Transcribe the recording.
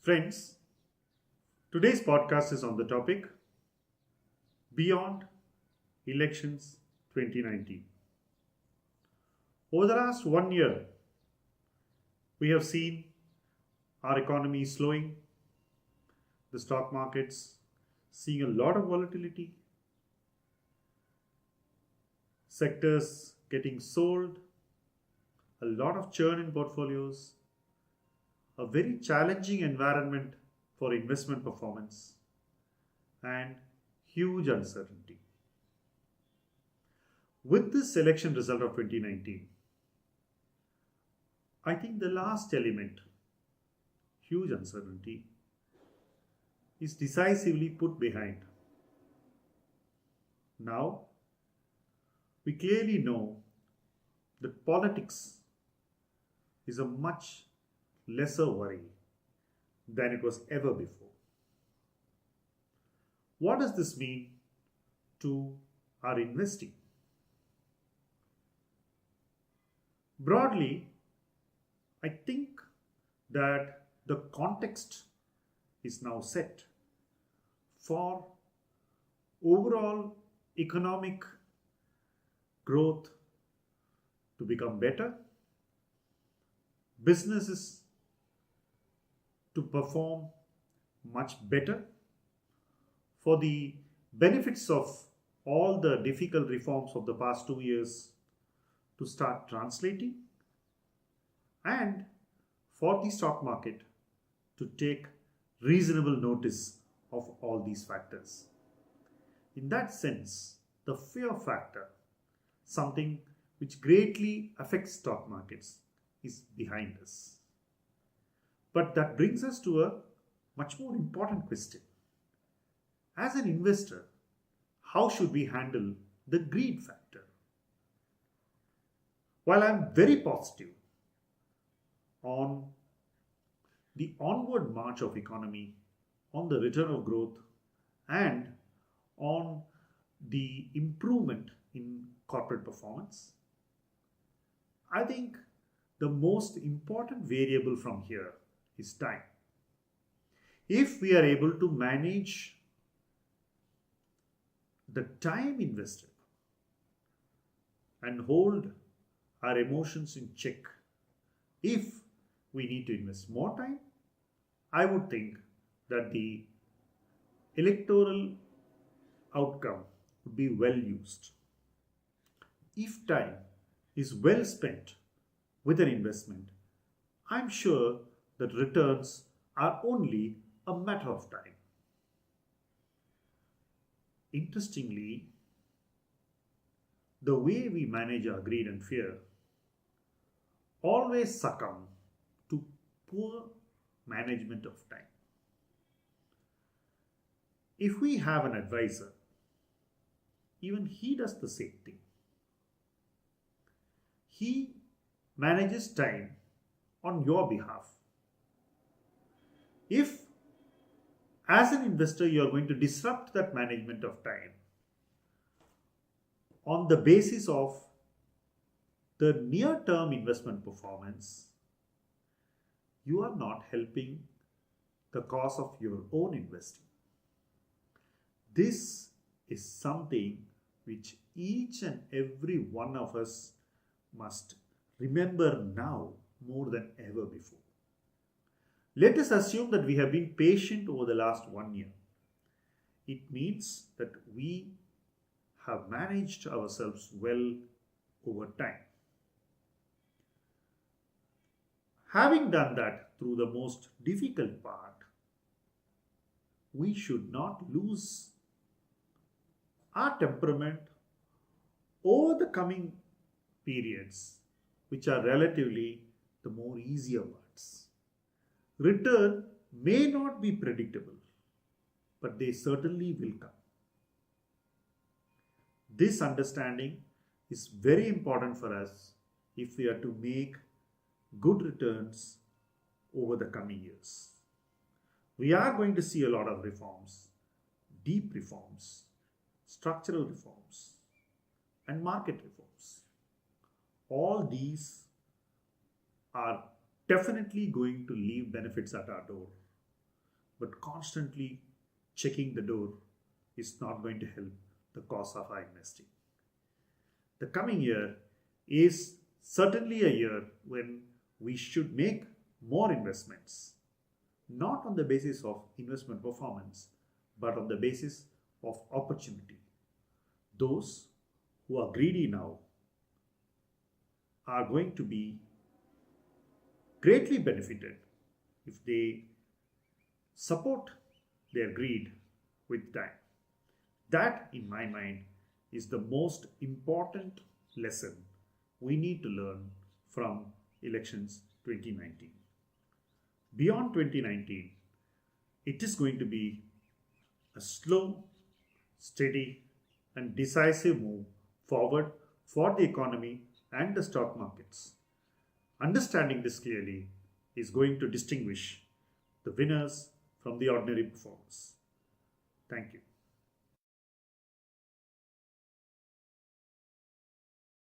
Friends, today's podcast is on the topic Beyond Elections 2019. Over the last 1 year, we have seen our economy slowing, the stock markets seeing a lot of volatility, sectors getting sold, a lot of churn in portfolios, a very challenging environment for investment performance, and huge uncertainty. With this election result of 2019, I think the last element, huge uncertainty, is decisively put behind. Now, we clearly know that politics is a much lesser worry than it was ever before. What does this mean to our investing? Broadly, I think that the context is now set for overall economic growth to become better, businesses to perform much better, for the benefits of all the difficult reforms of the past 2 years to start translating, and for the stock market to take reasonable notice of all these factors. In that sense, the fear factor, something which greatly affects stock markets, is behind us. But that brings us to a much more important question. As an investor, how should we handle the greed factor? While I'm very positive on the onward march of economy, on the return of growth, and on the improvement in corporate performance, I think the most important variable from here is time. If we are able to manage the time invested and hold our emotions in check, if we need to invest more time, I would think that the electoral outcome would be well used. If time is well spent with an investment, I'm sure that returns are only a matter of time. Interestingly, the way we manage our greed and fear always succumb to poor management of time. If we have an advisor, even he does the same thing. He manages time on your behalf. If, as an investor, you are going to disrupt that management of time on the basis of the near-term investment performance, you are not helping the cause of your own investing. This is something which each and every one of us must remember now more than ever before. Let us assume that we have been patient over the last 1 year. It means that we have managed ourselves well over time. Having done that through the most difficult part, we should not lose our temperament over the coming periods, which are relatively the more easier parts. Return may not be predictable, but they certainly will come. This understanding is very important for us if we are to make good returns over the coming years. We are going to see a lot of reforms, deep reforms, structural reforms, and market reforms. All these are definitely going to leave benefits at our door. but constantly checking the door is not going to help the cause of our investing. The coming year is certainly a year when we should make more investments, not on the basis of investment performance, but on the basis of opportunity. Those who are greedy now are going to be greatly benefited if they support their greed with time. That, in my mind, is the most important lesson we need to learn from elections 2019. Beyond 2019, it is going to be a slow, steady, and decisive move forward for the economy and the stock markets. Understanding this clearly is going to distinguish the winners from the ordinary performers. Thank you.